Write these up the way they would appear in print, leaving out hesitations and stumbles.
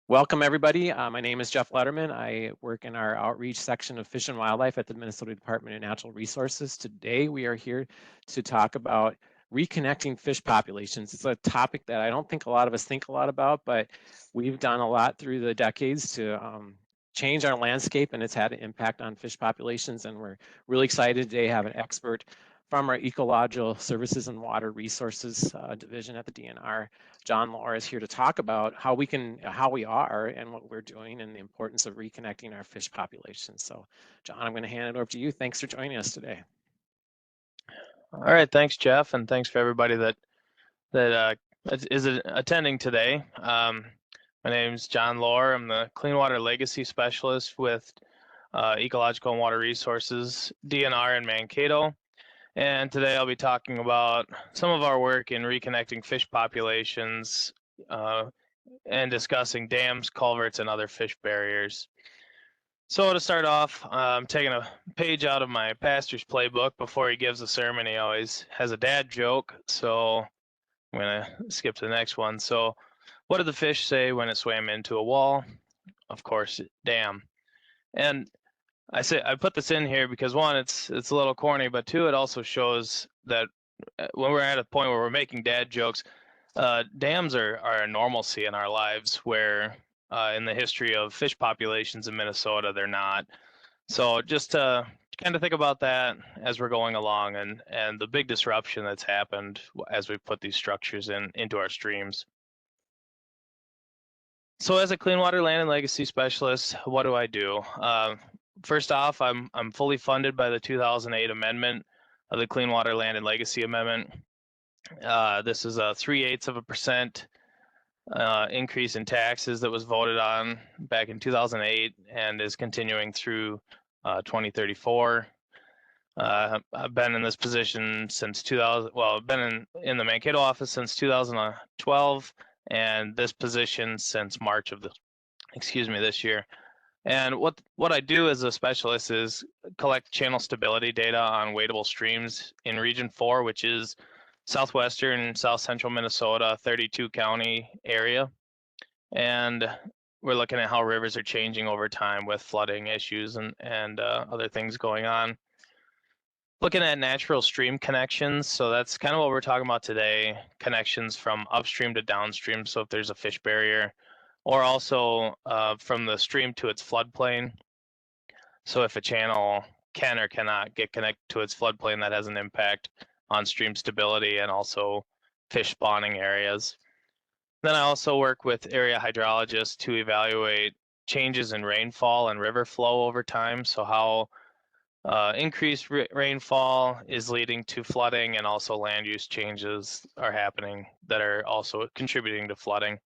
Welcome, everybody. My name is Jeff Letterman. I work in our outreach section of Fish and Wildlife at the Minnesota Department of Natural Resources. Today, we are here to talk about reconnecting fish populations. It's a topic that I don't think a lot of us think a lot about, but we've done a lot through the decades to change our landscape, and it's had an impact on fish populations. And we're really excited today to have an expert from our Ecological Services and Water Resources Division at the DNR. Jon Lore is here to talk about how we are and what we're doing and the importance of reconnecting our fish populations. So Jon, I'm going to hand it over to you. Thanks for joining us today. All right, thanks, Jeff, and thanks for everybody that is attending today. My name is Jon Lore. I'm the Clean Water Legacy Specialist with Ecological and Water Resources, DNR in Mankato. And today I'll be talking about some of our work in reconnecting fish populations and discussing dams, culverts, and other fish barriers. So to start off, I'm taking a page out of my pastor's playbook. Before he gives a sermon, he always has a dad joke. So I'm going to skip to the next one. So what did the fish say when it swam into a wall? Of course, dam. And I put this in here because one, it's a little corny, but two, it also shows that when we're at a point where we're making dad jokes, dams are a normalcy in our lives where in the history of fish populations in Minnesota, they're not. So just to kind of think about that as we're going along and the big disruption that's happened as we put these structures into our streams. So as a clean water land and legacy specialist, what do I do? First off, I'm fully funded by the 2008 amendment of the Clean Water Land and Legacy Amendment. This is a 0.3% increase in taxes that was voted on back in 2008 and is continuing through 2034. I've been in this position since 2000. Well, I've been in the Mankato office since 2012, and this position since March of this year. And what I do as a specialist is collect channel stability data on wadable streams in Region 4, which is southwestern, south central Minnesota, 32 county area. And we're looking at how rivers are changing over time with flooding issues and other things going on. Looking at natural stream connections, so that's kind of what we're talking about today, connections from upstream to downstream, so if there's a fish barrier, or also from the stream to its floodplain. So if a channel can or cannot get connected to its floodplain, that has an impact on stream stability and also fish spawning areas. Then I also work with area hydrologists to evaluate changes in rainfall and river flow over time. So how increased rainfall is leading to flooding, and also land use changes are happening that are also contributing to flooding.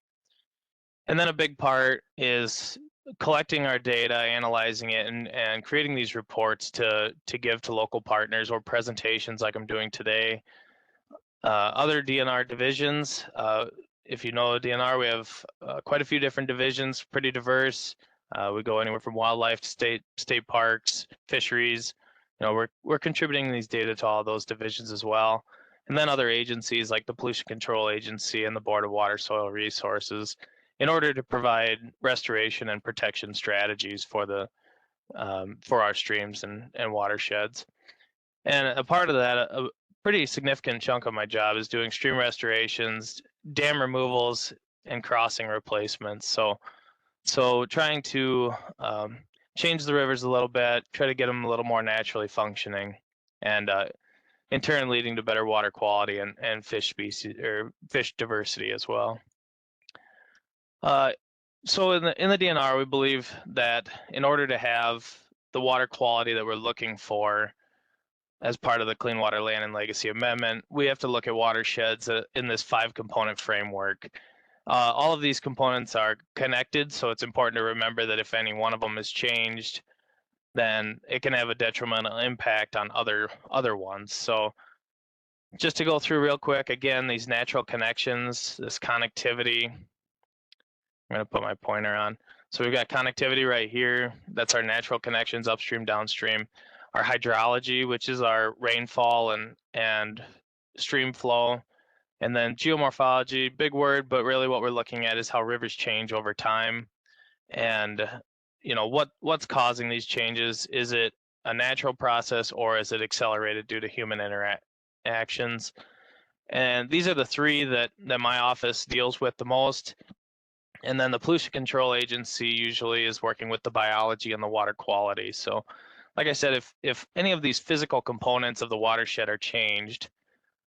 And then a big part is collecting our data, analyzing it, and creating these reports to give to local partners or presentations like I'm doing today. Other DNR divisions, if you know DNR, we have quite a few different divisions, pretty diverse. We go anywhere from wildlife to state parks, fisheries. You know, we're contributing these data to all those divisions as well. And then other agencies like the Pollution Control Agency and the Board of Water Soil Resources, in order to provide restoration and protection strategies for our streams and watersheds. And a part of that, a pretty significant chunk of my job is doing stream restorations, dam removals, and crossing replacements. So trying to change the rivers a little bit, try to get them a little more naturally functioning, and in turn leading to better water quality and fish species or fish diversity as well. So in the DNR, we believe that in order to have the water quality that we're looking for as part of the Clean Water Land and Legacy Amendment, we have to look at watersheds in this 5-component framework. All of these components are connected, so it's important to remember that if any one of them is changed, then it can have a detrimental impact on other ones. So just to go through real quick, again, these natural connections, this connectivity. I'm going to put my pointer on. So we've got connectivity right here. That's our natural connections upstream, downstream. Our hydrology, which is our rainfall and stream flow. And then geomorphology, big word, but really what we're looking at is how rivers change over time. And what's causing these changes? Is it a natural process, or is it accelerated due to human interactions? And these are the three that my office deals with the most. And then the pollution control agency usually is working with the biology and the water quality. So like I said, if any of these physical components of the watershed are changed,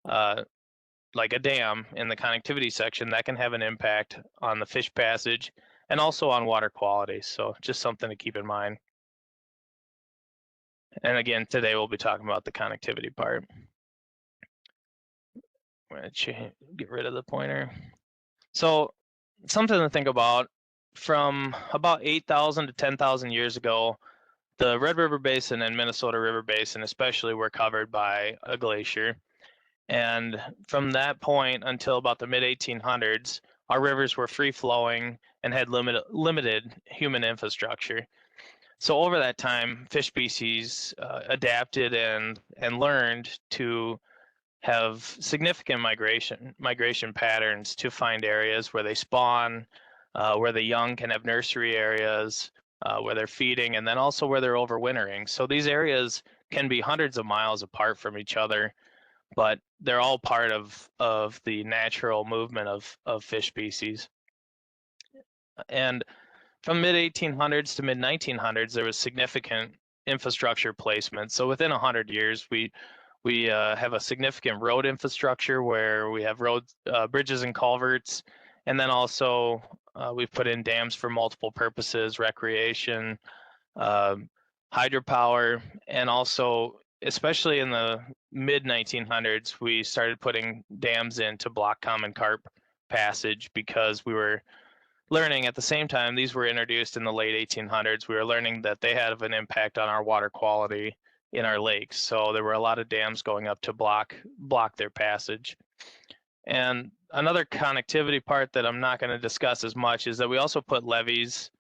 like a dam in the connectivity section, that can have an impact on the fish passage and also on water quality. So just something to keep in mind. And again, today we'll be talking about the connectivity part. I'm going to get rid of the pointer. So something to think about, from about 8,000 to 10,000 years ago, the Red River Basin and Minnesota River Basin especially were covered by a glacier. And from that point until about the mid-1800s, our rivers were free-flowing and had limited human infrastructure. So over that time, fish species adapted and learned to have significant migration patterns to find areas where they spawn, where the young can have nursery areas, where they're feeding, and then also where they're overwintering. So these areas can be hundreds of miles apart from each other, but they're all part of the natural movement of fish species. And from mid-1800s to mid-1900s, there was significant infrastructure placement. So within 100 years, we have a significant road infrastructure where we have roads, bridges and culverts, and then also we've put in dams for multiple purposes, recreation, hydropower, and also, especially in the mid-1900s, we started putting dams in to block common carp passage, because we were learning at the same time, these were introduced in the late 1800s, we were learning that they had an impact on our water quality in our lakes. So there were a lot of dams going up to block their passage. And another connectivity part that I'm not going to discuss as much is that we also put levees,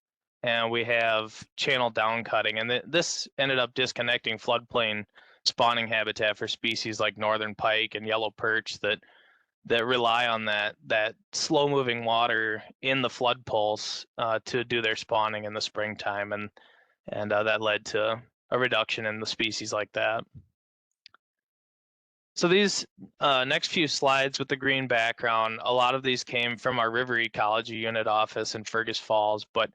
and we have channel down cutting. And this ended up disconnecting floodplain spawning habitat for species like northern pike and yellow perch that rely on that slow moving water in the flood pulse to do their spawning in the springtime. And that led to a reduction in the species like that. So these next few slides with the green background, a lot of these came from our river ecology unit office in Fergus Falls, but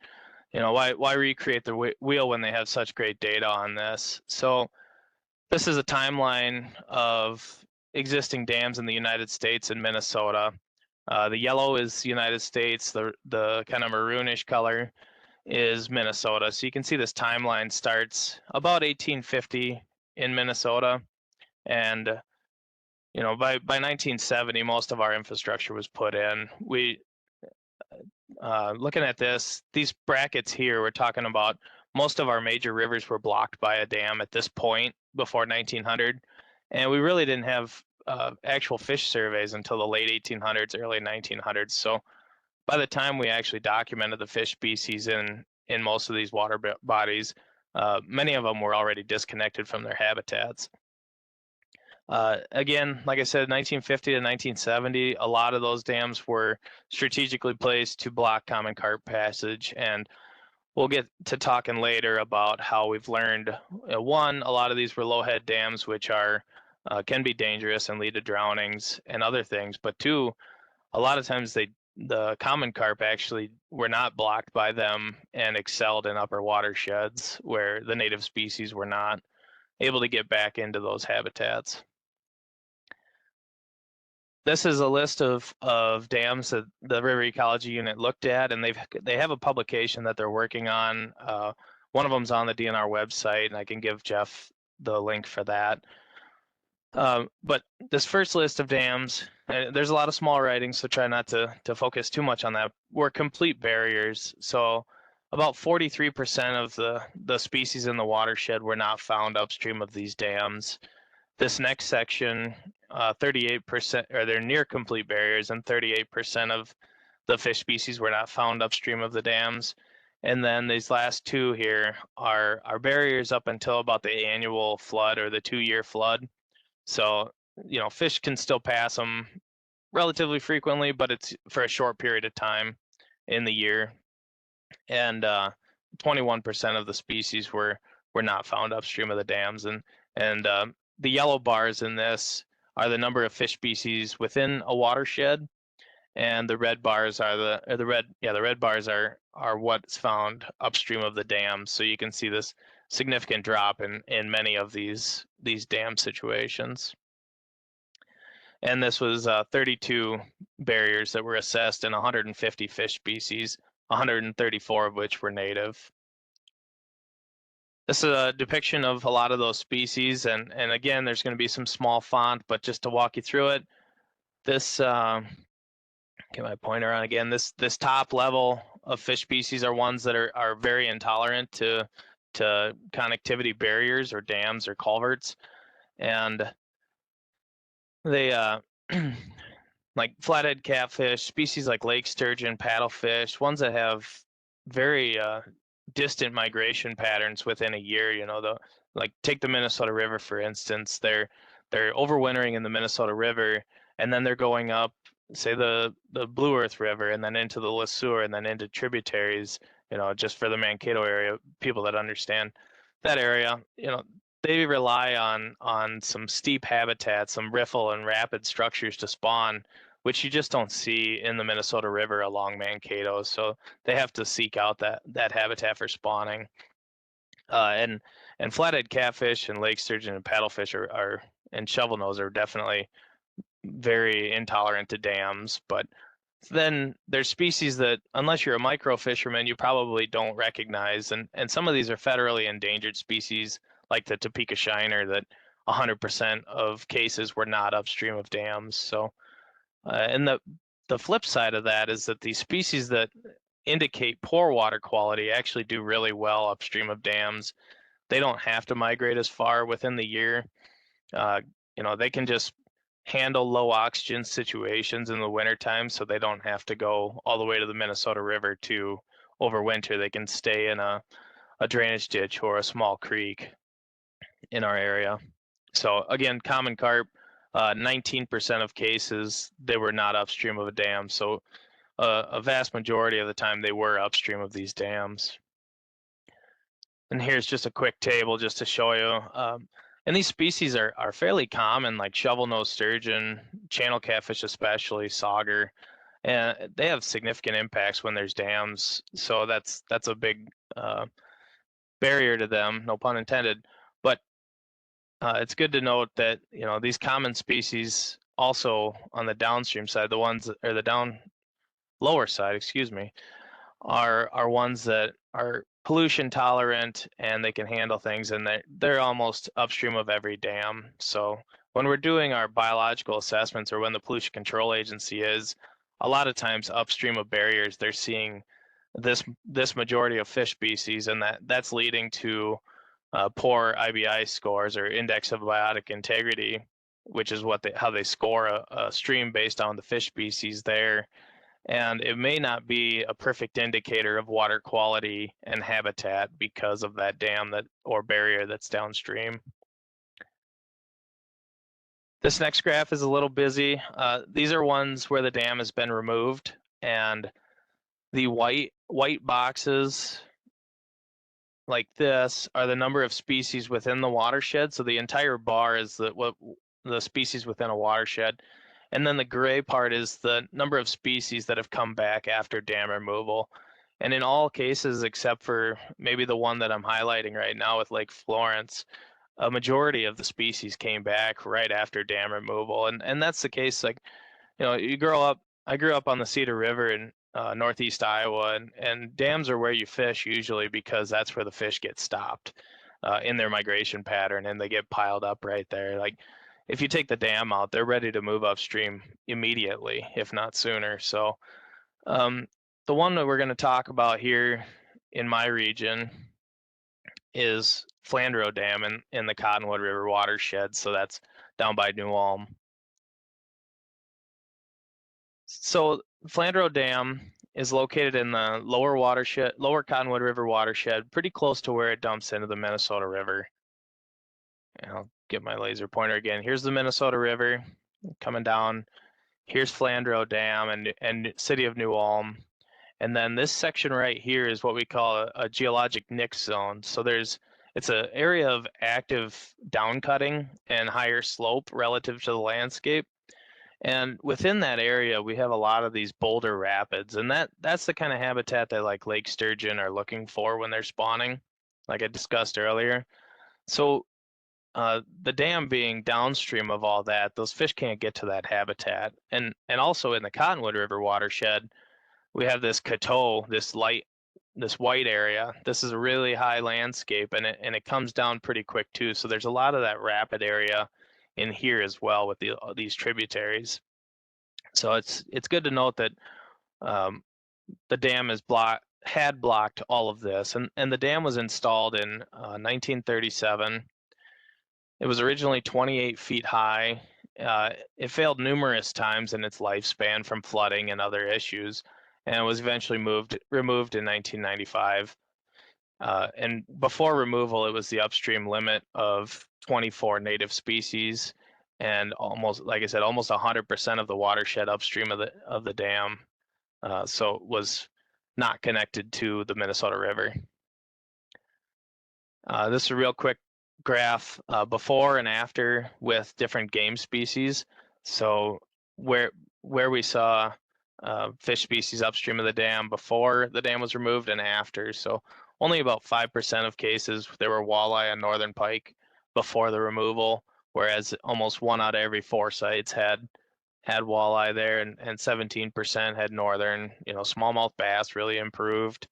why recreate the wheel when they have such great data on this? So this is a timeline of existing dams in the United States and Minnesota. The yellow is the United States, the kind of maroonish color is Minnesota. So you can see this timeline starts about 1850 in Minnesota, and by 1970 most of our infrastructure was put in. We looking at these brackets here, we're talking about most of our major rivers were blocked by a dam at this point before 1900, and we really didn't have actual fish surveys until the late 1800s, early 1900s. So by the time we actually documented the fish species in most of these water bodies, many of them were already disconnected from their habitats. Again, like I said, 1950 to 1970, a lot of those dams were strategically placed to block common carp passage, and we'll get to talking later about how we've learned, one, a lot of these were low head dams, which are can be dangerous and lead to drownings and other things, but two, a lot of times the common carp actually were not blocked by them and excelled in upper watersheds where the native species were not able to get back into those habitats. This is a list of dams that the River Ecology Unit looked at, and they have a publication that they're working on. One of them's on the DNR website, and I can give Jeff the link for that. But this first list of dams, there's a lot of small writing, so try not to focus too much on that, were complete barriers. So about 43% of the species in the watershed were not found upstream of these dams. This next section, 38%, or they're near complete barriers, and 38% of the fish species were not found upstream of the dams. And then these last two here are barriers up until about the annual flood or the 2-year flood. So, fish can still pass them relatively frequently, but it's for a short period of time in the year. And 21% of the species were not found upstream of the dams. And the yellow bars in this are the number of fish species within a watershed, and the red bars are the red bars are what's found upstream of the dams. So you can see this significant drop in many of these dam situations. And this was 32 barriers that were assessed in 150 fish species, 134 of which were native. This is a depiction of a lot of those species, and again, there's going to be some small font, but just to walk you through it, this get my pointer on again. This top level of fish species are ones that are very intolerant to connectivity barriers or dams or culverts, and they like flathead catfish, species like lake sturgeon, paddlefish, ones that have very distant migration patterns within a year. You know, like take the Minnesota River for instance. They're overwintering in the Minnesota River, and then they're going up, say the Blue Earth River, and then into the Le Sueur, and then into tributaries. You know, just for the Mankato area, people that understand that area, you know, they rely on some steep habitat, some riffle and rapid structures to spawn, which you just don't see in the Minnesota River along Mankato. So they have to seek out that habitat for spawning. And flathead catfish and lake sturgeon and paddlefish are and shovelnose are definitely very intolerant to dams. But then there's species that, unless you're a micro fisherman, you probably don't recognize. And some of these are federally endangered species, like the Topeka shiner, that 100% of cases were not upstream of dams. So, and the flip side of that is that these species that indicate poor water quality actually do really well upstream of dams. They don't have to migrate as far within the year. You know, they can just handle low oxygen situations in the wintertime, so they don't have to go all the way to the Minnesota River to overwinter. They can stay in a drainage ditch or a small creek in our area. So again, common carp, 19% of cases, they were not upstream of a dam. So a vast majority of the time they were upstream of these dams. And here's just a quick table just to show you. And these species are fairly common, like shovel-nosed sturgeon, channel catfish especially, sauger, and they have significant impacts when there's dams. So that's a big barrier to them, no pun intended. But it's good to note that, you know, these common species also on the downstream side, the ones or the lower side, excuse me, are ones that are pollution tolerant and they can handle things, and they're almost upstream of every dam. So when we're doing our biological assessments, or when the Pollution Control Agency is, a lot of times upstream of barriers, they're seeing this majority of fish species, and that's leading to poor IBI scores, or index of biotic integrity, which is how they score a stream based on the fish species there. And it may not be a perfect indicator of water quality and habitat because of that dam or barrier that's downstream. This next graph is a little busy. These are ones where the dam has been removed, and the white boxes like this are the number of species within the watershed. So the entire bar is the species within a watershed. And then the gray part is the number of species that have come back after dam removal. And in all cases, except for maybe the one that I'm highlighting right now with Lake Florence, a majority of the species came back right after dam removal. And that's the case, like, you know, I grew up on the Cedar River in northeast Iowa, and dams are where you fish usually, because that's where the fish get stopped in their migration pattern, and they get piled up right there. Like, if you take the dam out, they're ready to move upstream immediately, if not sooner. So the one that we're going to talk about here in my region is Flandreau Dam in the Cottonwood River watershed. So that's down by New Ulm. So Flandreau Dam is located in the lower Cottonwood River watershed, pretty close to where it dumps into the Minnesota River. And I'll get my laser pointer again. Here's the Minnesota River coming down Here's Flandreau Dam and City of New Ulm. And then this section right here is what we call a geologic nick zone. So it's an area of active downcutting and higher slope relative to the landscape. And within that area, we have a lot of these boulder rapids, and that's the kind of habitat that like lake sturgeon are looking for when they're spawning, like I discussed earlier. So the dam being downstream of all that, those fish can't get to that habitat. And also in the Cottonwood River watershed, we have this coteau, this white area. This is a really high landscape, and it comes down pretty quick too. So there's a lot of that rapid area in here as well with these tributaries. So it's good to note that um, the dam had blocked all of this, and the dam was installed in 1937. It was originally 28 feet high. It failed numerous times in its lifespan from flooding and other issues, and was eventually removed in 1995. And before removal, it was the upstream limit of 24 native species, and almost, like I said, almost 100% of the watershed upstream of the dam. So it was not connected to the Minnesota River. This is a real quick graph before and after with different game species. So where we saw fish species upstream of the dam before the dam was removed and after. So only about 5% of cases there were walleye and northern pike before the removal, whereas almost 1 out of every 4 sites had walleye there, and 17% had northern. Smallmouth bass really improved.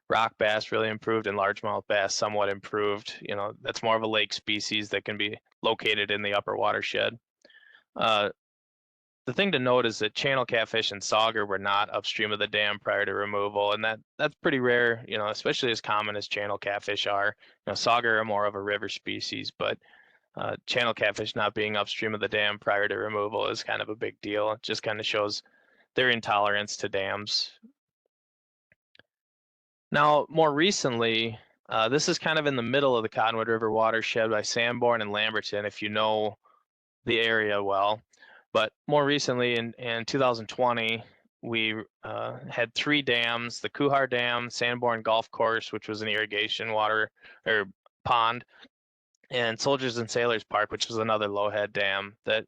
Rock bass really improved, and largemouth bass somewhat improved. That's more of a lake species that can be located in the upper watershed. The thing to note is that channel catfish and sauger were not upstream of the dam prior to removal, and that's pretty rare, especially as common as channel catfish are. Sauger are more of a river species, but channel catfish not being upstream of the dam prior to removal is kind of a big deal. It just kind of shows their intolerance to dams. Now, more recently, this is kind of in the middle of the Cottonwood River watershed by Sanborn and Lamberton, if you know the area well. But more recently, in 2020, we had 3 dams: the Kuhar Dam, Sanborn Golf Course, which was an irrigation water or pond, and Soldiers and Sailors Park, which was another lowhead dam that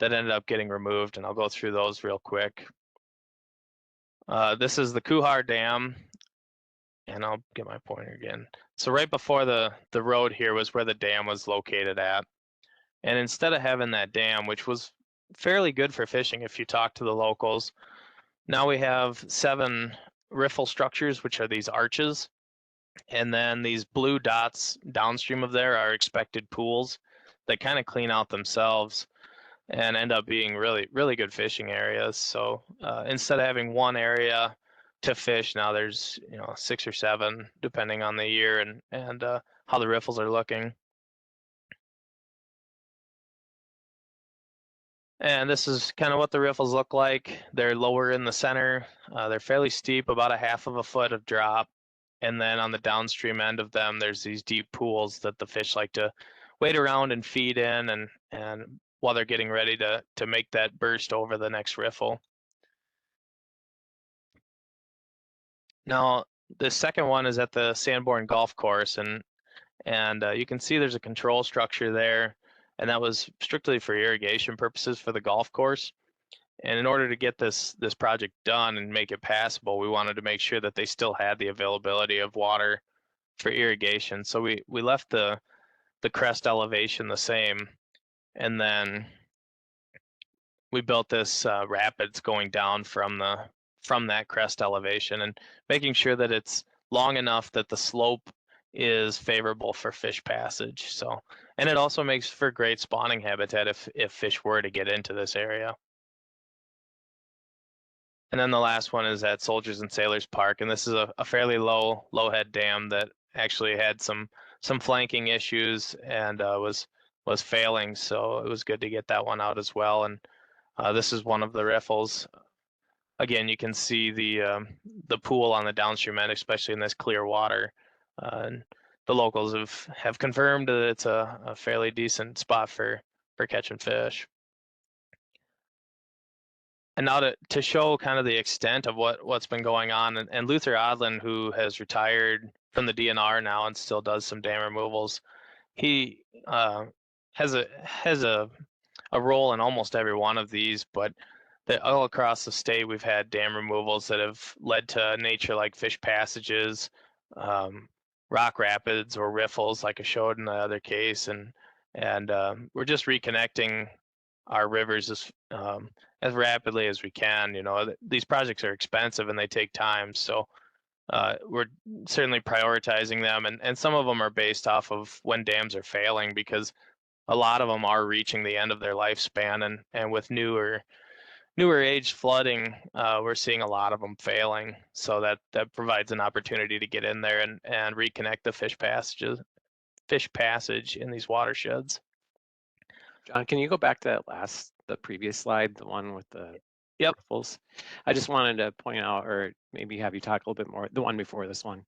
ended up getting removed. And I'll go through those real quick. This is the Kuhar Dam, and I'll get my pointer again. So right before the road here was where the dam was located at. And instead of having that dam, which was fairly good for fishing if you talk to the locals, now we have 7 riffle structures, which are these arches. And then these blue dots downstream of there are expected pools that kind of clean out themselves and end up being really, really good fishing areas. So instead of having one area to fish, now there's 6 or 7, depending on the year and how the riffles are looking. And this is kind of what the riffles look like. They're lower in the center. They're fairly steep, about a 1/2 of a foot of drop. And then on the downstream end of them, there's these deep pools that the fish like to wade around and feed in, and while they're getting ready to make that burst over the next riffle. Now, the second one is at the Sanborn Golf Course, and you can see there's a control structure there, and that was strictly for irrigation purposes for the golf course. And in order to get this project done and make it passable, we wanted to make sure that they still had the availability of water for irrigation. So we left the crest elevation the same, and then we built this rapids going down from that crest elevation, and making sure that it's long enough that the slope is favorable for fish passage. So, and it also makes for great spawning habitat if fish were to get into this area. And then the last one is at Soldiers and Sailors Park, and this is a fairly low head dam that actually had some flanking issues and was failing. So it was good to get that one out as well. And this is one of the riffles. Again, you can see the pool on the downstream end, especially in this clear water. And the locals have confirmed that it's a fairly decent spot for catching fish. And now to show kind of the extent of what's been going on, and Luther Odlin, who has retired from the DNR now and still does some dam removals, he has a role in almost every one of these, but all across the state we've had dam removals that have led to nature like fish passages, um, rock rapids or riffles like I showed in the other case, and we're just reconnecting our rivers as rapidly as we can. These projects are expensive and they take time, so we're certainly prioritizing them, and some of them are based off of when dams are failing, because a lot of them are reaching the end of their lifespan, and with newer age flooding, we're seeing a lot of them failing. So that provides an opportunity to get in there and reconnect the fish passage in these watersheds. John, can you go back to the previous slide, the one with the Yep. riffles? I just wanted to point out, or maybe have you talk a little bit more, the one before this one.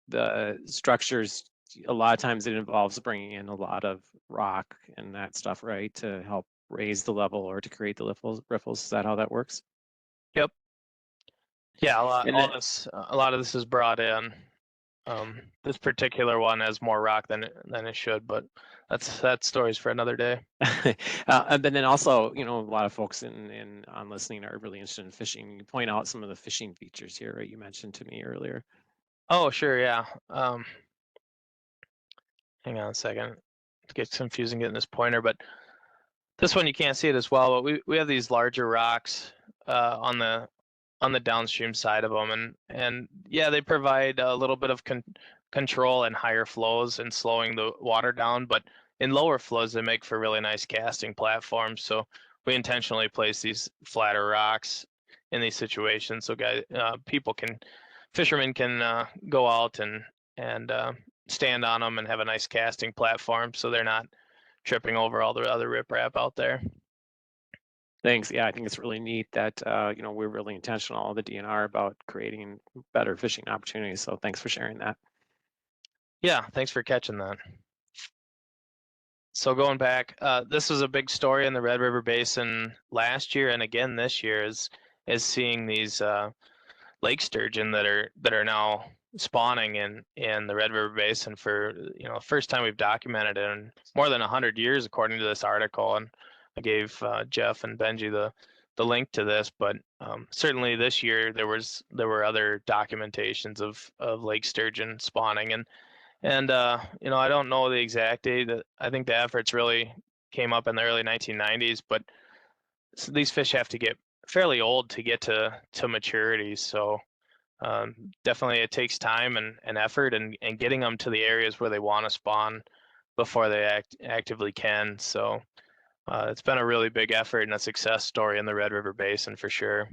The structures, a lot of times it involves bringing in a lot of rock and that stuff, right, to help raise the level or to create the riffles. Is that how that works? Yep. Yeah, And a lot of this is brought in. This particular one has more rock than it should, but that story's for another day. and then also, a lot of folks on listening are really interested in fishing. You point out some of the fishing features here, right? You mentioned to me earlier. Oh, sure, yeah. Hang on a second. It gets confusing getting this pointer, but this one you can't see it as well. But we have these larger rocks on the downstream side of them, and yeah, they provide a little bit of control in higher flows and slowing the water down, but in lower flows they make for really nice casting platforms. So we intentionally place these flatter rocks in these situations so fishermen can go out and stand on them and have a nice casting platform, so they're not tripping over all the other riprap out there. Thanks. Yeah, I think it's really neat that we're really intentional, the DNR, about creating better fishing opportunities. So thanks for sharing that. Yeah, thanks for catching that. So going back, this was a big story in the Red River Basin last year, and again this year is seeing these lake sturgeon that are now spawning in the Red River Basin for first time we've documented it in more than 100 years, according to this article. And I gave Jeff and Benji the link to this, but certainly this year there were other documentations of lake sturgeon spawning, and I don't know the exact date. That I think the efforts really came up in the early 1990s, but these fish have to get fairly old to get to maturity. So definitely it takes time and effort and getting them to the areas where they want to spawn before they actively can. So it's been a really big effort and a success story in the Red River Basin for sure.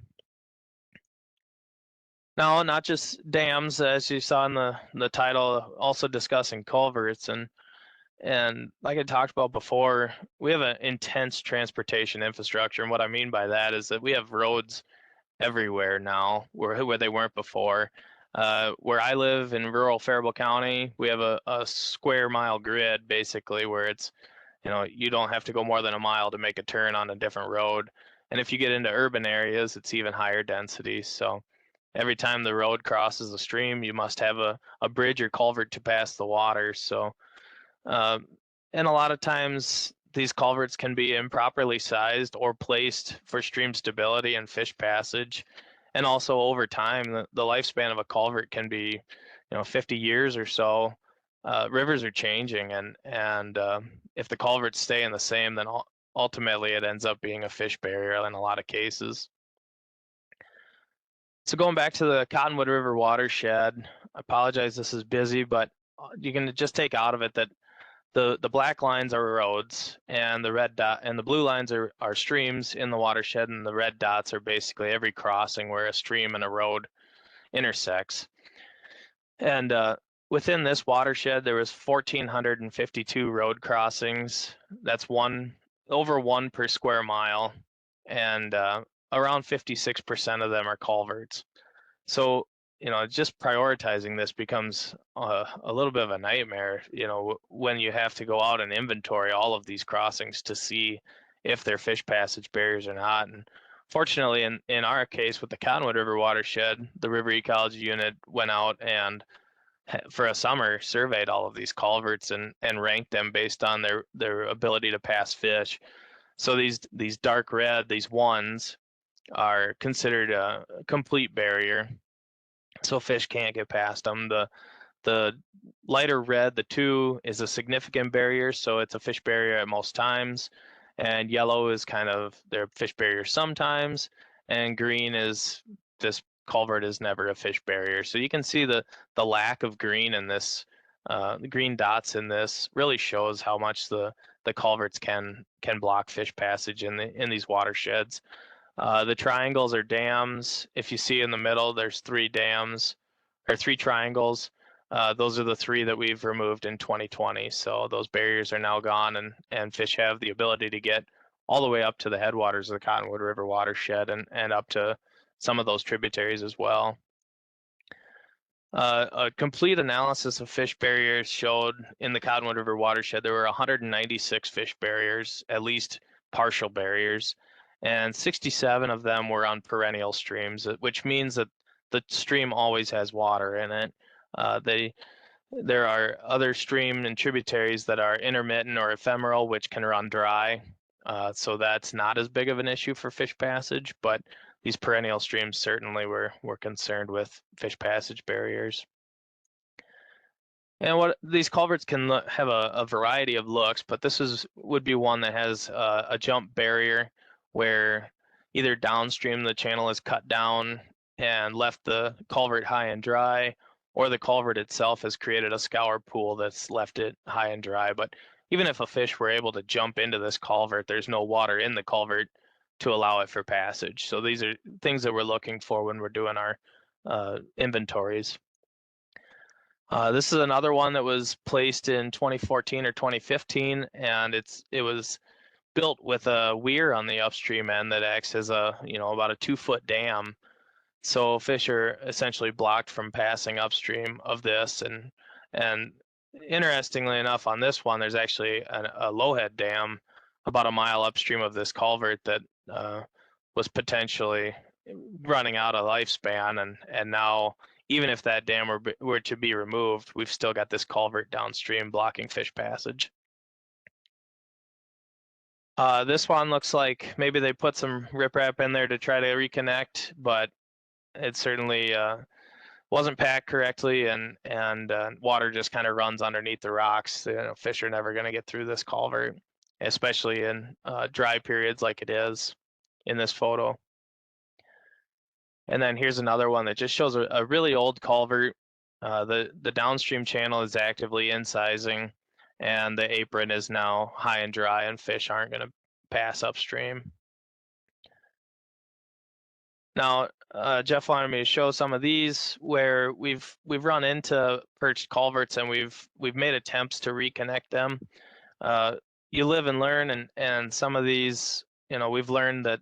Now, not just dams, as you saw in the title, also discussing culverts, and like I talked about before, we have an intense transportation infrastructure. And what I mean by that is that we have roads everywhere now where they weren't before. Where I live in rural Faribault County, we have a square mile grid, basically, where it's, you don't have to go more than a mile to make a turn on a different road. And if you get into urban areas, it's even higher density. So every time the road crosses a stream, you must have a bridge or culvert to pass the water. So, and a lot of times these culverts can be improperly sized or placed for stream stability and fish passage. And also over time, the lifespan of a culvert can be, 50 years or so. Rivers are changing, and if the culverts stay in the same, then ultimately it ends up being a fish barrier in a lot of cases. So going back to the Cottonwood River watershed, I apologize, this is busy, but you can just take out of it that the black lines are roads, and the red dot and the blue lines are streams in the watershed, and the red dots are basically every crossing where a stream and a road intersects. And within this watershed, there was 1,452 road crossings. That's over one per square mile, and around 56% of them are culverts. So, just prioritizing this becomes a little bit of a nightmare, when you have to go out and inventory all of these crossings to see if they're fish passage barriers or not. And fortunately, in our case with the Cottonwood River watershed, the River Ecology Unit went out and for a summer surveyed all of these culverts and ranked them based on their ability to pass fish. So these dark red, these ones, are considered a complete barrier, so fish can't get past them. The lighter red, the 2, is a significant barrier, so it's a fish barrier at most times. And yellow is kind of their fish barrier sometimes, and green is this culvert is never a fish barrier. So you can see the lack of green in this, the green dots in this really shows how much the culverts can block fish passage in these watersheds. The triangles are dams. If you see in the middle, there's 3 dams or 3 triangles. Those are the 3 that we've removed in 2020. So those barriers are now gone, and fish have the ability to get all the way up to the headwaters of the Cottonwood River watershed and up to some of those tributaries as well. A complete analysis of fish barriers showed in the Cottonwood River watershed there were 196 fish barriers, at least partial barriers, and 67 of them were on perennial streams, which means that the stream always has water in it. There are other stream and tributaries that are intermittent or ephemeral, which can run dry. So that's not as big of an issue for fish passage, but these perennial streams certainly were concerned with fish passage barriers. And what these culverts can have a variety of looks, but this would be one that has a jump barrier where either downstream the channel is cut down and left the culvert high and dry, or the culvert itself has created a scour pool that's left it high and dry. But even if a fish were able to jump into this culvert, there's no water in the culvert to allow it for passage. So these are things that we're looking for when we're doing our inventories. This is another one that was placed in 2014 or 2015, and it was built with a weir on the upstream end that acts as about a 2-foot dam. So fish are essentially blocked from passing upstream of this. And interestingly enough, on this one, there's actually a lowhead dam about a mile upstream of this culvert that was potentially running out of lifespan. And now, even if that dam were to be removed, we've still got this culvert downstream blocking fish passage. This one looks like maybe they put some riprap in there to try to reconnect, but it certainly wasn't packed correctly, and water just kind of runs underneath the rocks. Fish are never going to get through this culvert, especially in dry periods like it is in this photo. And then here's another one that just shows a really old culvert. The downstream channel is actively incising, and the apron is now high and dry, and fish aren't going to pass upstream. Now, Jeff wanted me to show some of these where we've run into perched culverts, and we've made attempts to reconnect them. You live and learn, and some of these, we've learned that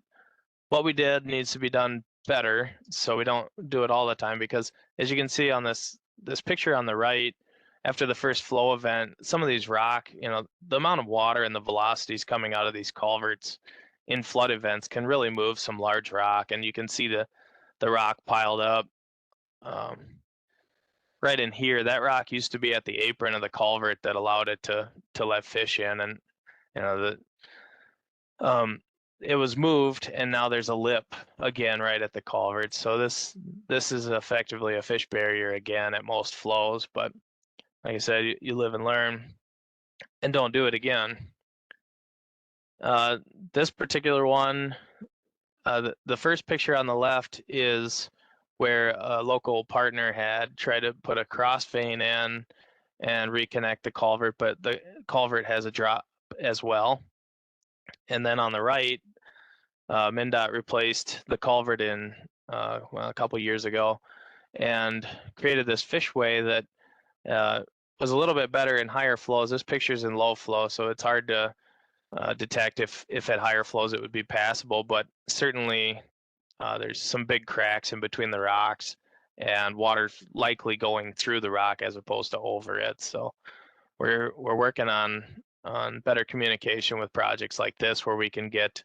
what we did needs to be done better, so we don't do it all the time. Because as you can see on this picture on the right, after the first flow event, some of these rock, the amount of water and the velocities coming out of these culverts in flood events can really move some large rock, and you can see the rock piled up right in here. That rock used to be at the apron of the culvert that allowed it to let fish in, and it was moved, and now there's a lip again right at the culvert. So this is effectively a fish barrier again at most flows, but like I said, you live and learn, and don't do it again. This particular one, the first picture on the left is where a local partner had tried to put a cross vein in and reconnect the culvert, but the culvert has a drop as well. And then on the right, MnDOT replaced the culvert in a couple years ago and created this fishway that was a little bit better in higher flows. This picture's in low flow, so it's hard to detect if at higher flows it would be passable, but certainly there's some big cracks in between the rocks, and water's likely going through the rock as opposed to over it. So we're working on on better communication with projects like this, where we can get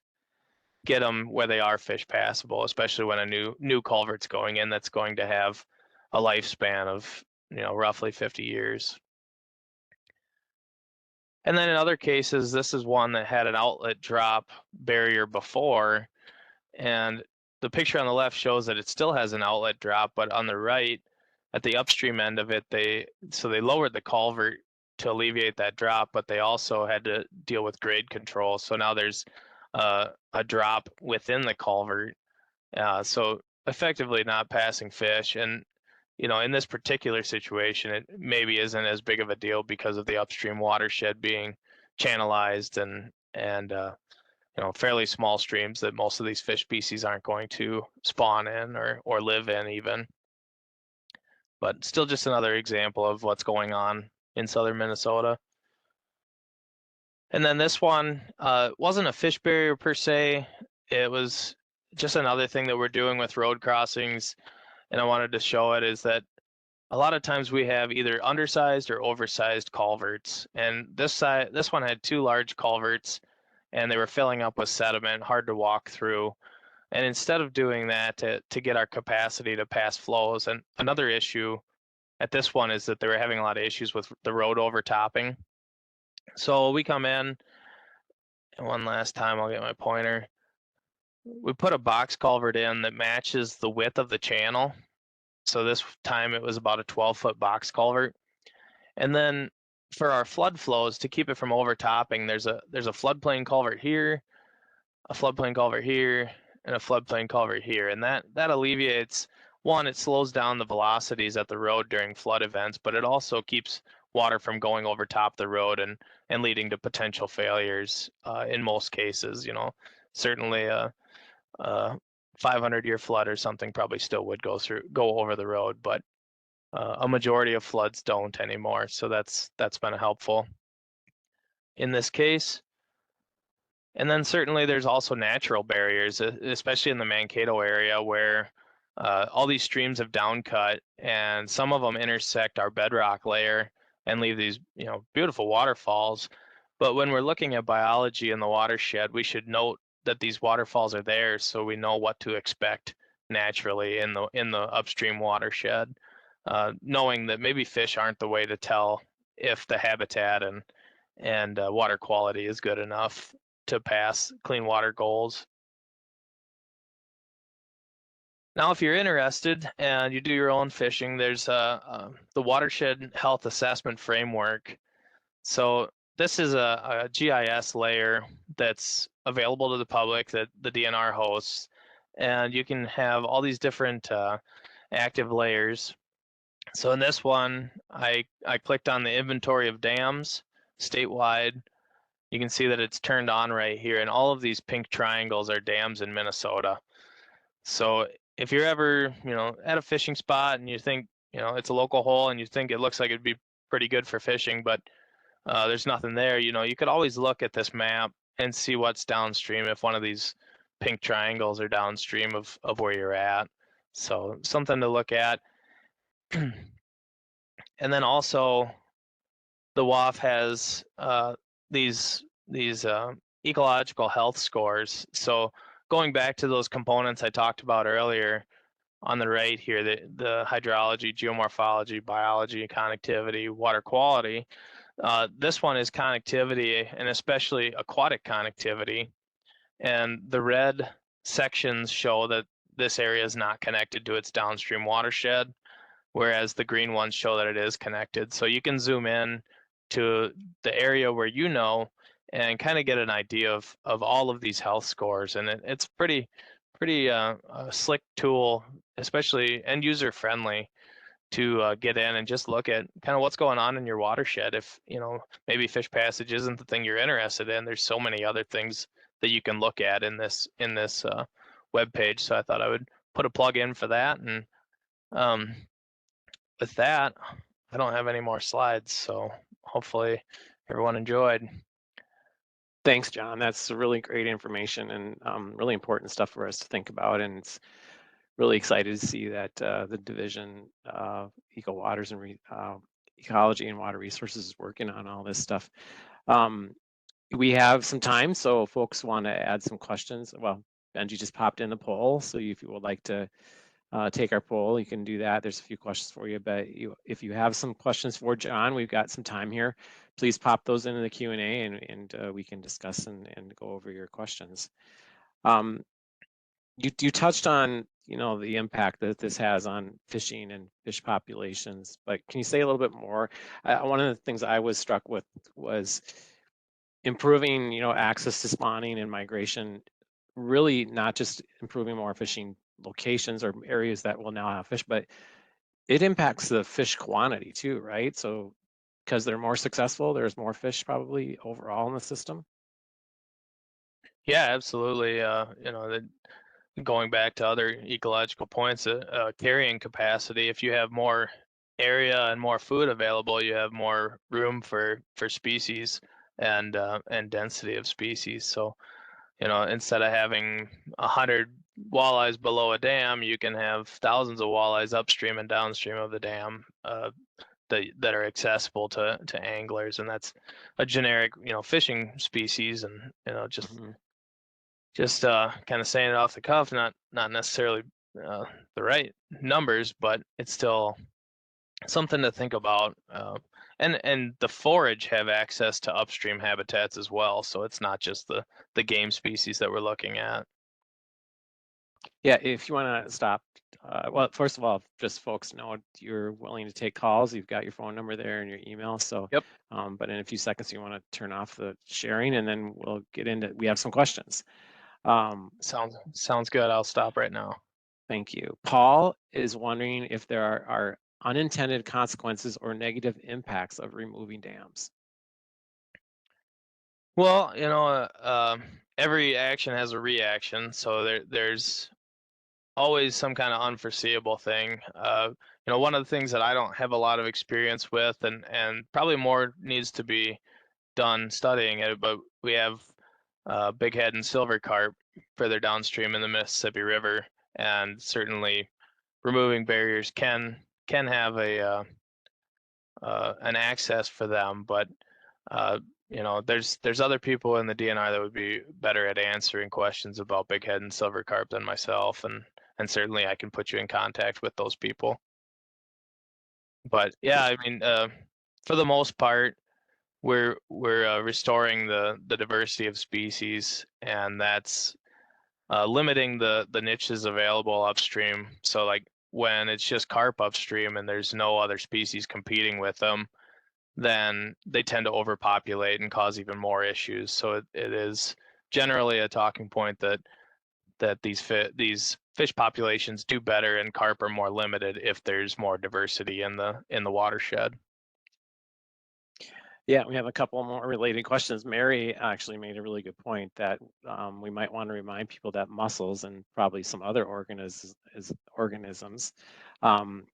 them where they are fish passable, especially when a new culvert's going in that's going to have a lifespan of roughly 50 years. And then in other cases, this is one that had an outlet drop barrier before, and the picture on the left shows that it still has an outlet drop, but on the right, at the upstream end of it, they lowered the culvert to alleviate that drop, but they also had to deal with grade control. So now there's a drop within the culvert, so effectively not passing fish. And in this particular situation, it maybe isn't as big of a deal because of the upstream watershed being channelized and fairly small streams that most of these fish species aren't going to spawn in or live in even. But still just another example of what's going on in southern Minnesota. And then this one wasn't a fish barrier per se. It was just another thing that we're doing with road crossings, and I wanted to show it, is that a lot of times we have either undersized or oversized culverts. And this one had two large culverts, and they were filling up with sediment, hard to walk through. And instead of doing that to get our capacity to pass flows, and another issue at this one is that they were having a lot of issues with the road overtopping. So we come in, and one last time, I'll get my pointer. We put a box culvert in that matches the width of the channel. So this time it was about a 12-foot box culvert. And then for our flood flows, to keep it from overtopping, there's a floodplain culvert here, a floodplain culvert here, and a floodplain culvert here. And that alleviates, one, it slows down the velocities at the road during flood events, but it also keeps water from going over top the road and leading to potential failures in most cases. Certainly a 500-year flood or something probably still would go over the road, but a majority of floods don't anymore. So that's been helpful in this case. And then certainly there's also natural barriers, especially in the Mankato area, where all these streams have downcut, and some of them intersect our bedrock layer and leave these beautiful waterfalls. But when we're looking at biology in the watershed, we should note that these waterfalls are there so we know what to expect naturally in the upstream watershed, knowing that maybe fish aren't the way to tell if the habitat and water quality is good enough to pass clean water goals. Now, if you're interested and you do your own fishing, there's the Watershed Health Assessment Framework. So this is a GIS layer that's available to the public that the DNR hosts, and you can have all these different active layers. So in this one, I clicked on the inventory of dams statewide. You can see that it's turned on right here, and all of these pink triangles are dams in Minnesota. So if you're ever, at a fishing spot and you think, it's a local hole and you think it looks like it'd be pretty good for fishing, but there's nothing there, you could always look at this map and see what's downstream if one of these pink triangles are downstream of where you're at. So something to look at. And then also the WAF has these ecological health scores. So going back to those components I talked about earlier on the right here, the hydrology, geomorphology, biology, connectivity, water quality, this one is connectivity, and especially aquatic connectivity. And the red sections show that this area is not connected to its downstream watershed, whereas the green ones show that it is connected. So you can zoom in to the area where and kind of get an idea of all of these health scores. And it's pretty slick tool, especially and user friendly, to get in and just look at kind of what's going on in your watershed. If maybe fish passage isn't the thing you're interested in, there's so many other things that you can look at in this web page. So I thought I would put a plug in for that. And with that, I don't have any more slides, so hopefully everyone enjoyed. Thanks, John. That's really great information and really important stuff for us to think about. And it's really excited to see that the Division of Eco Waters and Ecology and Water Resources is working on all this stuff. We have some time, so folks want to add some questions. Well, Benji just popped in the poll, so if you would like to take our poll, you can do that. There's a few questions for you, but if you have some questions for Jon, we've got some time here. Please pop those into the Q&A, and we can discuss and go over your questions. You touched on, the impact that this has on fishing and fish populations, but can you say a little bit more? One of the things I was struck with was improving, access to spawning and migration, really not just improving more fishing locations or areas that will now have fish, but it impacts the fish quantity too, right? So because they're more successful, there's more fish probably overall in the system. Yeah, absolutely. Going back to other ecological points, carrying capacity. If you have more area and more food available, you have more room for species and density of species. So, instead of having 100 walleyes below a dam, you can have thousands of walleyes upstream and downstream of the dam that are accessible to anglers, and that's a generic fishing species, and just Mhm. kind of saying it off the cuff, not necessarily the right numbers, but it's still something to think about. And the forage have access to upstream habitats as well, so it's not just the game species that we're looking at. Yeah, if you want to stop, well, first of all, just folks know you're willing to take calls. You've got your phone number there and your email. So, Yep. but in a few seconds, you want to turn off the sharing, and then we'll get into. We have some questions. Sounds good. I'll stop right now. Thank you. Paul is wondering if there are unintended consequences or negative impacts of removing dams. Well, every action has a reaction, so there's always some kind of unforeseeable thing. One of the things that I don't have a lot of experience with, and probably more needs to be done studying it, but we have big head and silver carp further downstream in the Mississippi River, and certainly removing barriers can have an access for them, but there's other people in the DNR that would be better at answering questions about big head and silver carp than myself, and certainly I can put you in contact with those people. But yeah, I mean, for the most part, we're restoring the diversity of species, and that's limiting the niches available upstream. So like when it's just carp upstream and there's no other species competing with them, then they tend to overpopulate and cause even more issues. So it is generally a talking point that these fish populations do better and carp are more limited if there's more diversity in the watershed. Yeah, we have a couple more related questions. Mary actually made a really good point that we might want to remind people that mussels and probably some other organisms, um,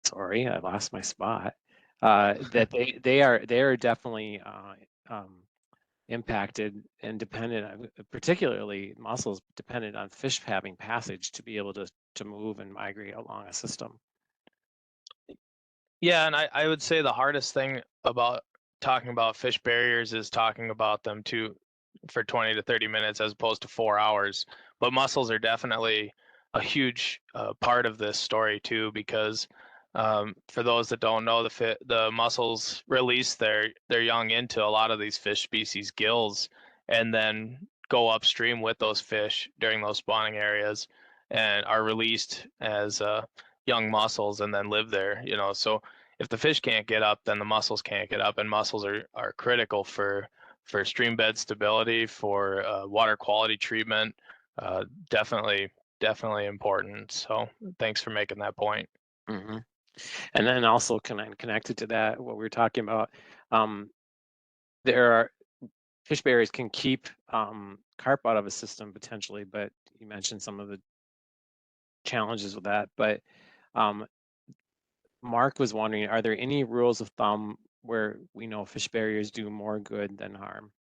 sorry, I lost my spot, that they are definitely impacted and dependent, particularly mussels dependent on fish having passage to be able to move and migrate along a system. Yeah, and I would say the hardest thing about talking about fish barriers is talking about them for 20 to 30 minutes as opposed to 4 hours. But mussels are definitely a huge part of this story too, because for those that don't know, the mussels release their young into a lot of these fish species gills, and then go upstream with those fish during those spawning areas, and are released as young mussels and then live there. So if the fish can't get up, then the mussels can't get up, and mussels are critical for stream bed stability, for water quality treatment. Definitely important. So thanks for making that point. Hmm. And then also connected to that, what we were talking about, there are fish barriers can keep carp out of a system potentially, but you mentioned some of the challenges with that. But um, Mark was wondering, are there any rules of thumb where we know fish barriers do more good than harm?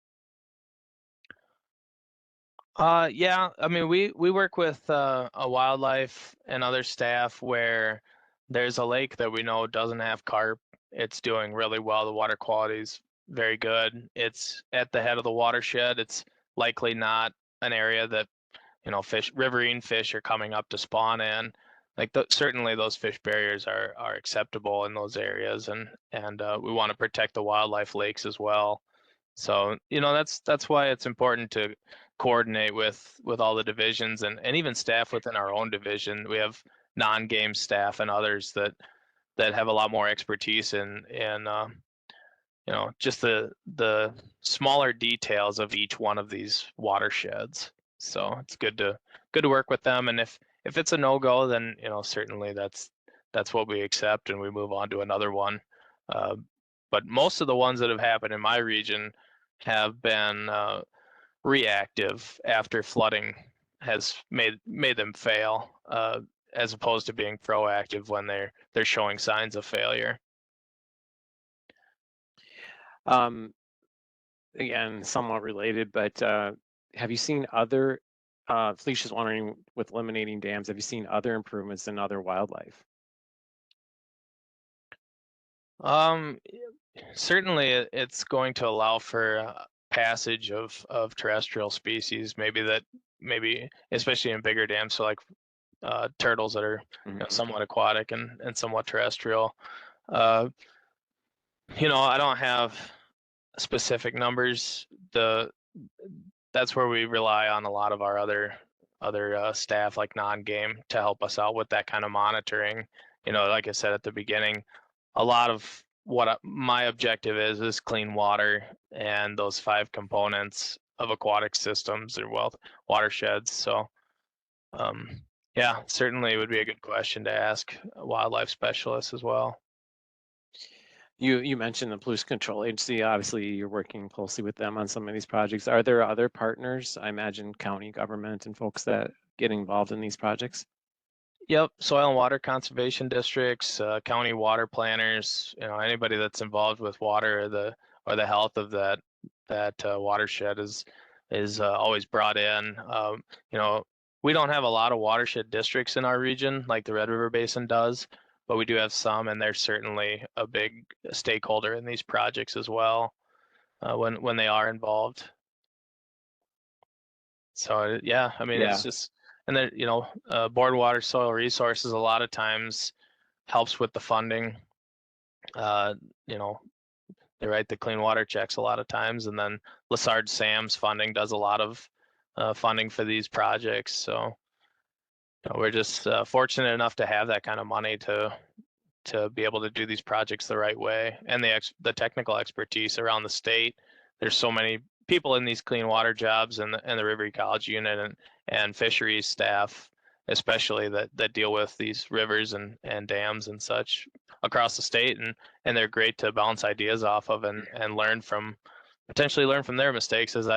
Yeah, I mean, we work with a wildlife and other staff where there's a lake that we know doesn't have carp. It's doing really well. The water quality's very good. It's at the head of the watershed. It's likely not an area that, you know, riverine fish are coming up to spawn in. Like certainly those fish barriers are acceptable in those areas, and we want to protect the wildlife lakes as well. So, you know, that's why it's important to coordinate with all the divisions and even staff within our own division. We have non-game staff and others that have a lot more expertise in you know, just the smaller details of each one of these watersheds. So it's good to work with them. And if it's a no-go, then, you know, certainly that's what we accept and we move on to another one. But most of the ones that have happened in my region have been reactive after flooding has made them fail, as opposed to being proactive when they're showing signs of failure. Again, somewhat related, but have you seen other, Felicia's wondering, with eliminating dams, have you seen other improvements in other wildlife? Certainly it's going to allow for passage of terrestrial species, maybe especially in bigger dams, so like turtles that are you know, somewhat aquatic and somewhat terrestrial. You know, I don't have specific numbers. That's where we rely on a lot of our other staff, like non-game, to help us out with that kind of monitoring. You know, like I said at the beginning, a lot of what my objective is clean water and those 5 components of aquatic systems or watersheds. So yeah, certainly it would be a good question to ask wildlife specialists as well. You mentioned the Pollution Control Agency. Obviously, you're working closely with them on some of these projects. Are there other partners? I imagine county government and folks that get involved in these projects. Yep, soil and water conservation districts, county water planners, you know, anybody that's involved with water or the health of that watershed is always brought in. You know, we don't have a lot of watershed districts in our region like the Red River Basin does, but we do have some, and they're certainly a big stakeholder in these projects as well, when they are involved. So yeah, I mean, it's just, and then, you know, board water soil resources a lot of times helps with the funding. You know, they write the clean water checks a lot of times, and then Lessard Sam's funding does a lot of funding for these projects. So you know, we're just fortunate enough to have that kind of money to be able to do these projects the right way, and the technical expertise around the state. There's so many people in these clean water jobs and the river ecology unit and fisheries staff, especially that deal with these rivers and dams and such across the state, and they're great to bounce ideas off of and potentially learn from their mistakes, as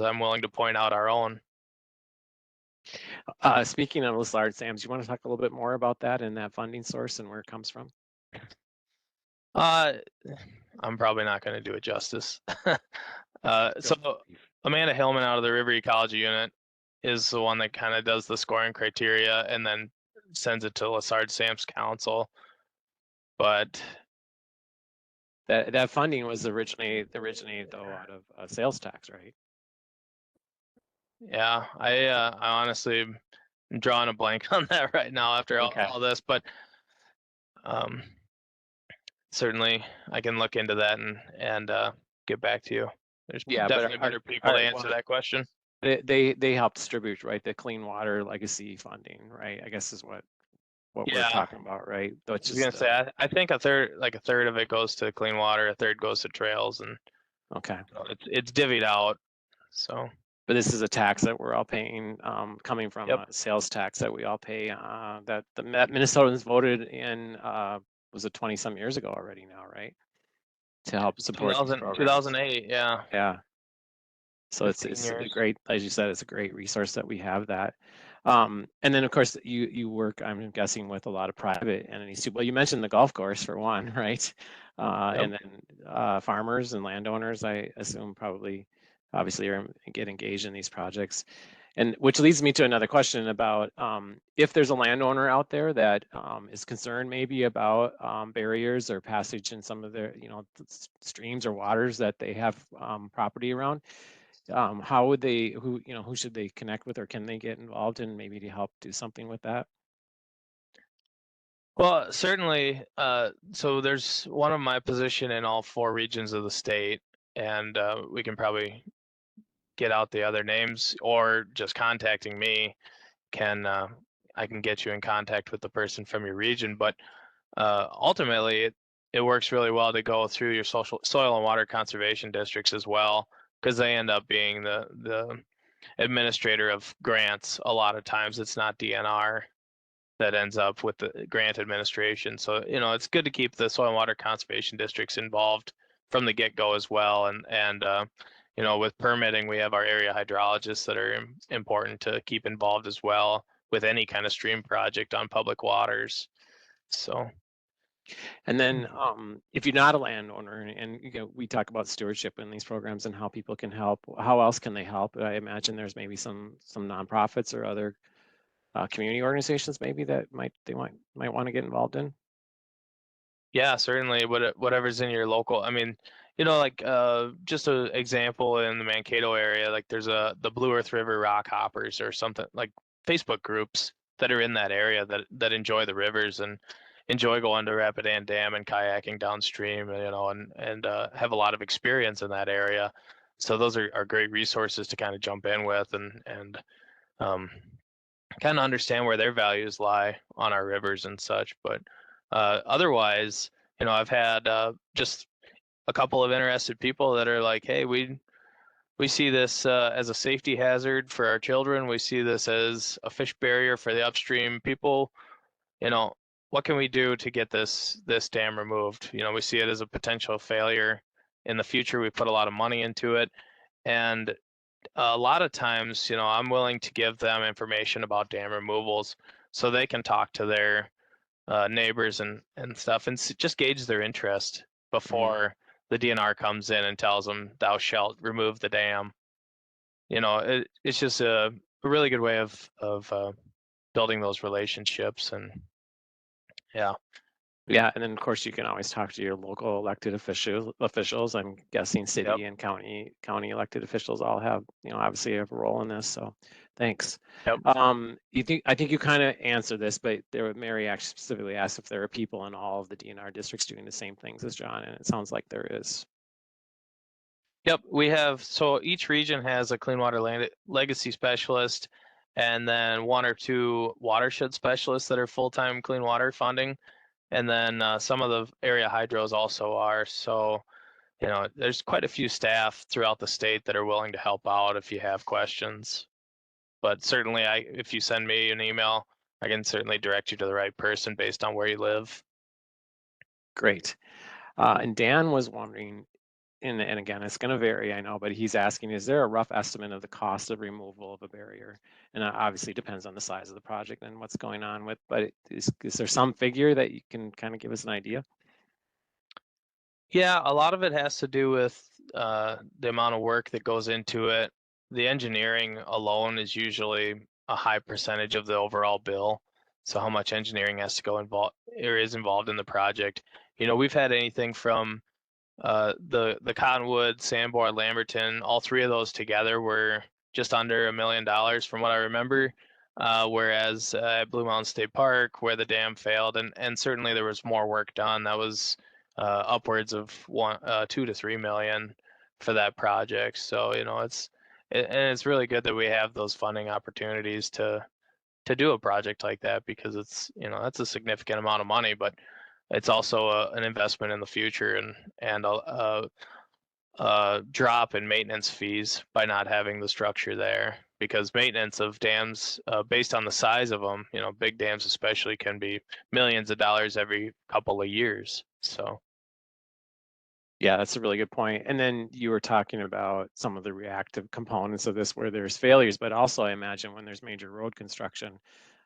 I'm willing to point out our own. Speaking of Lessard Sam's, you want to talk a little bit more about that and that funding source and where it comes from? I'm probably not going to do it justice. So Amanda Hillman out of the River Ecology Unit is the one that kind of does the scoring criteria and then sends it to Lessard Sam's council. But that funding was originated though out of sales tax, right? Yeah, I honestly am drawing a blank on that right now after all this, but certainly I can look into that and get back to you. There's definitely better people to answer that question. They help distribute, right, the Clean Water Legacy funding, right? I guess is what we're talking about, right? I was gonna say, I think a third of it goes to clean water, a third goes to trails, and it's divvied out. So, but this is a tax that we're all paying, coming from a sales tax that we all pay, that Minnesotans voted in, was it 20 some years ago already now, right? To help support 2008, yeah. Yeah. So it's a great, as you said, it's a great resource that we have that. And then of course you work, I'm guessing, with a lot of private entities too. Well, you mentioned the golf course for one, right? And then farmers and landowners, I assume, probably obviously get engaged in these projects. And which leads me to another question about if there's a landowner out there that is concerned maybe about barriers or passage in some of their, streams or waters that they have property around. How would they, who should they connect with, or can they get involved in maybe to help do something with that? Well, certainly. So there's one of my position in all 4 regions of the state, and we can probably get out the other names, or just contacting me can I can get you in contact with the person from your region. But ultimately, it works really well to go through your soil and water conservation districts as well, because they end up being the administrator of grants. A lot of times, it's not DNR that ends up with the grant administration. So, it's good to keep the soil and water conservation districts involved from the get-go as well. And with permitting, we have our area hydrologists that are important to keep involved as well with any kind of stream project on public waters. So, And then if you're not a landowner, and we talk about stewardship in these programs and how people can help, how else can they help? I imagine there's maybe some nonprofits or other community organizations maybe that might want to get involved in. yeah, certainly. Whatever's in your local. I mean, like just an example in the Mankato area, like there's the Blue Earth River Rock Hoppers or something, like Facebook groups that are in that area that enjoy the rivers and enjoy going to Rapidan Dam and kayaking downstream, and have a lot of experience in that area. So those are great resources to kind of jump in with and um, kind of understand where their values lie on our rivers and such. But otherwise, I've had just a couple of interested people that are like, hey, we see this as a safety hazard for our children. We see this as a fish barrier for the upstream people. You know, what can we do to get this dam removed? We see it as a potential failure in the future. We put a lot of money into it, and a lot of times, I'm willing to give them information about dam removals so they can talk to their neighbors and stuff and just gauge their interest Mhm. before the DNR comes in and tells them, thou shalt remove the dam. It's just a really good way of building those relationships. And yeah. Yeah, and then of course you can always talk to your local elected officials. I'm guessing Yep. city and county elected officials all have, obviously have a role in this. So thanks. Yep. I think you kind of answered this, but Mary actually specifically asked if there are people in all of the DNR districts doing the same things as John, and it sounds like there is. Yep, we have, so each region has a clean water legacy specialist, and then 1 or 2 watershed specialists that are full-time clean water funding. And then some of the area hydros also are. So, there's quite a few staff throughout the state that are willing to help out if you have questions. But certainly, if you send me an email, I can certainly direct you to the right person based on where you live. Great. And Dan was wondering, and again, it's going to vary, I know, but he's asking, is there a rough estimate of the cost of removal of a barrier? And obviously depends on the size of the project and what's going on with, but is there some figure that you can kind of give us an idea? Yeah, a lot of it has to do with the amount of work that goes into it. The engineering alone is usually a high percentage of the overall bill. So how much engineering has to go involved or is involved in the project. We've had anything from the Cottonwood, Sanborn, Lamberton, all 3 of those together were just under $1 million from what I remember. Whereas at Blue Mountain State Park, where the dam failed, and certainly there was more work done, that was upwards of 2 to 3 million for that project. So and it's really good that we have those funding opportunities to do a project like that, because it's that's a significant amount of money, but it's also an investment in the future, and a drop in maintenance fees by not having the structure there, because maintenance of dams, based on the size of them, big dams especially, can be millions of dollars every couple of years. So Yeah, that's a really good point. And then you were talking about some of the reactive components of this where there's failures, but also I imagine when there's major road construction,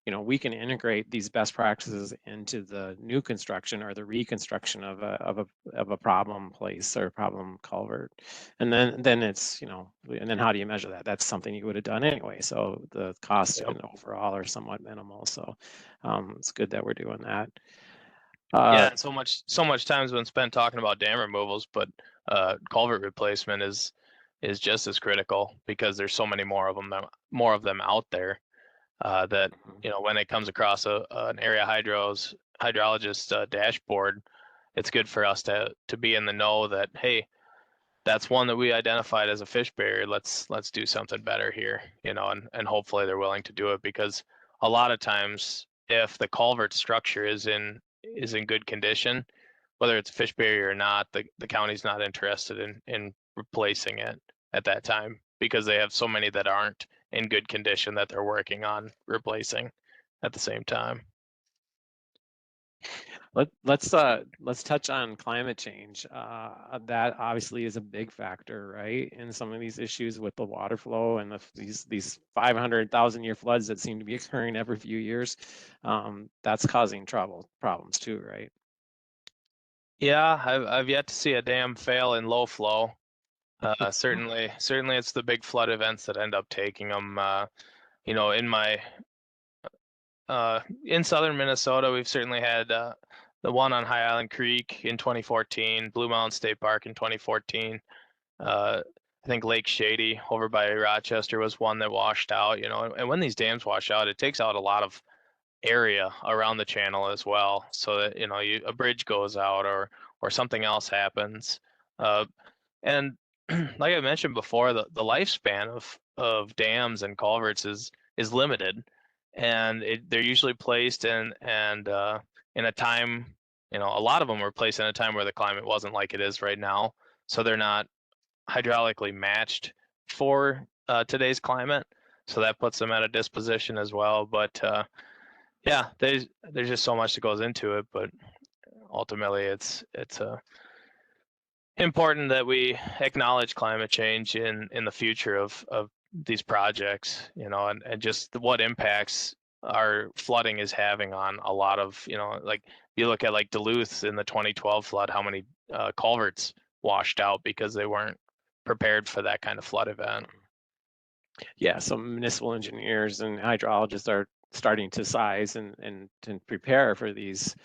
we can integrate these best practices into the new construction or the reconstruction of a problem place or problem culvert. And then it's, and then how do you measure that? That's something you would have done anyway. So the costs Yep. overall are somewhat minimal. So it's good that we're doing that. Yeah, and so much time's been spent talking about dam removals, but culvert replacement is just as critical because there's so many more of them out there that when it comes across an area hydrologist dashboard, it's good for us to be in the know that, hey, that's one that we identified as a fish barrier. Let's do something better here, and hopefully they're willing to do it, because a lot of times if the culvert structure is in good condition, whether it's a fish barrier or not, the county's not interested in replacing it at that time because they have so many that aren't in good condition that they're working on replacing at the same time. Let's touch on climate change. That obviously is a big factor, right, in some of these issues with the water flow and these 500,000-year floods that seem to be occurring every few years. That's causing problems too, right? Yeah, I've yet to see a dam fail in low flow. Certainly it's the big flood events that end up taking them. In southern Minnesota, we've certainly had the one on High Island Creek in 2014, Blue Mountain State Park in 2014. I think Lake Shady over by Rochester was one that washed out. And when these dams wash out, it takes out a lot of area around the channel as well, so that a bridge goes out or something else happens. And like I mentioned before, the lifespan of dams and culverts is limited, and they're usually placed in a time, a lot of them were placed in a time where the climate wasn't like it is right now, so they're not hydraulically matched for today's climate, so that puts them at a disposition as well. But yeah, there's just so much that goes into it, but ultimately it's important that we acknowledge climate change in the future of these projects, and just what impacts our flooding is having on a lot of, like you look at like Duluth in the 2012 flood, how many culverts washed out because they weren't prepared for that kind of flood event. Yeah, so municipal engineers and hydrologists are starting to size and prepare for these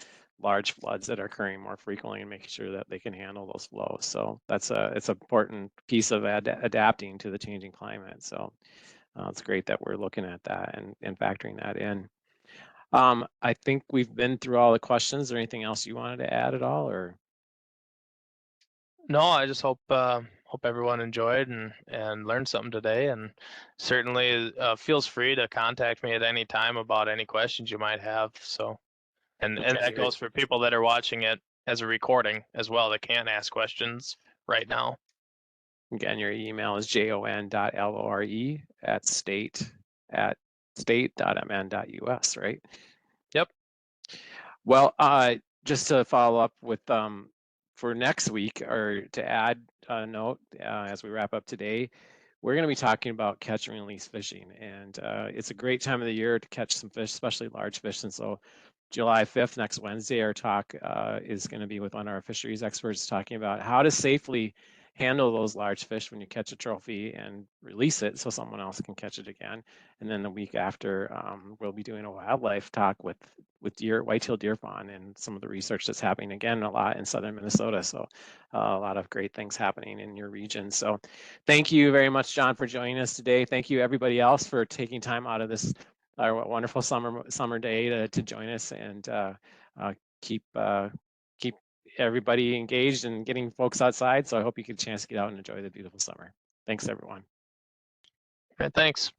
large floods that are occurring more frequently and making sure that they can handle those flows. So it's an important piece of adapting to the changing climate. So it's great that we're looking at that and factoring that in. I think we've been through all the questions. Is there anything else you wanted to add at all, or? No, I just hope everyone enjoyed and learned something today, and certainly feels free to contact me at any time about any questions you might have. So, and that goes for people that are watching it as a recording as well that can't ask questions right now. Again, your email is jon.lore@state.mn.us, right? Yep. Well, just to follow up with for next week, or to add a note as we wrap up today, we're going to be talking about catch and release fishing, and it's a great time of the year to catch some fish, especially large fish. And so July 5th, next Wednesday, our talk is going to be with one of our fisheries experts talking about how to safely handle those large fish when you catch a trophy and release it so someone else can catch it again. And then the week after, we'll be doing a wildlife talk with white-tailed deer fawn and some of the research that's happening again a lot in southern Minnesota. So a lot of great things happening in your region. So thank you very much, Jon, for joining us today. Thank you everybody else for taking time out of this wonderful summer day to join us and keep everybody engaged and getting folks outside. So I hope you get a chance to get out and enjoy the beautiful summer. Thanks, everyone. All right, thanks.